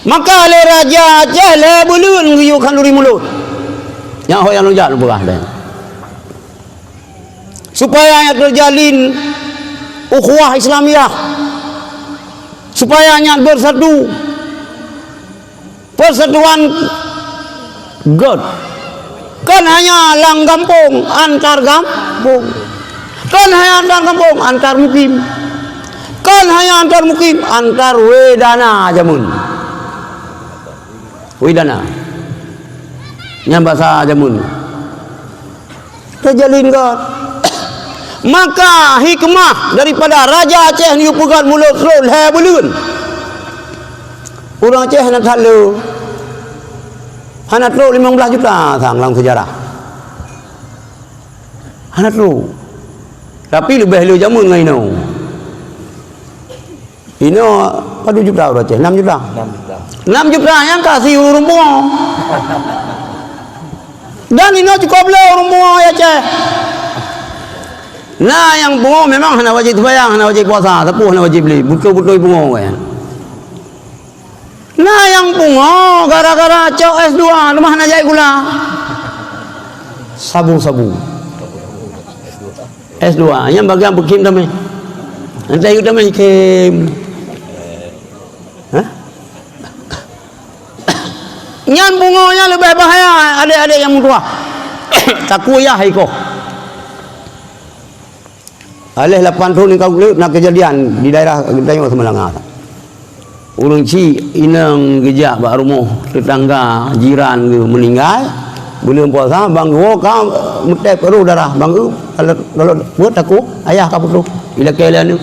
Maka le raja Aceh le belun riuk kanuri mulut. Yang hoyang lujak berah dah. Supaya terjalin ukhuwah Islamiyah. Supaya bersatu. Persatuan God. Kan hanya lang kampung antar kampung. Kan hanya antar kampung antar mukim. Kan hanya antar mukim antar wedana jamun. Wedana. Yang bahasa jamun. Terjalin God. Maka hikmah daripada Raja Aceh ni pegang mulut rol hai belun. Orang Aceh nak halu. Hanat lo 15 juta dalam sejarah. Hanat lo. Tapi lebih lu jamun ngai no. Ino pada juta orang Aceh, 6 juta. 6 juta yang kasih orang bunga. Dan ino cukup le orang bunga ya Aceh. Nah yang bunga memang hana wajib sembahyang, hana wajib puasa, tapi hana wajib beli. Betul-betul bunga kan. Nah yang bunga gara-gara cok S2 rumah nak jahit gula. Sabu-sabu. S2 yang bagian bukim tamai. Nanti ikut tamai kim. Hah? Nyan bunganya lebih bahaya adik-adik yang muda. Takut ya haiko. Alih 8 tahun kau nak kejadian di daerah Tayong Semalanga. Urang ci inang gejak bak rumah tetangga jiran meninggal belum puasa bang kau mutai perlu darah bang kalau buat aku ayah kau perlu bila kalian ni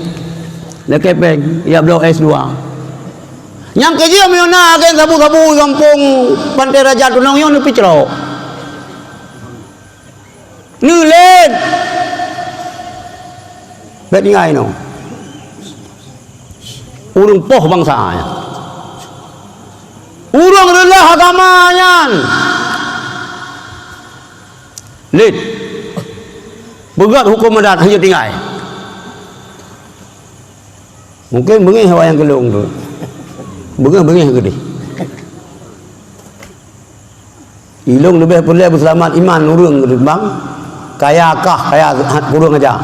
dah kepeng ya blok S2 yang kerja meuna kan sabu-sabu kampung Pantai Raja Tunang yo ni picro nulen bet ngai no urang poh bangsanya urang relah agamanya lid begat hukum adat hanya tinggal mungkin bengi hawa yang gelung tu bengi gede ilung lebih perlu berselamat iman urang bang kaya kah kaya urang aja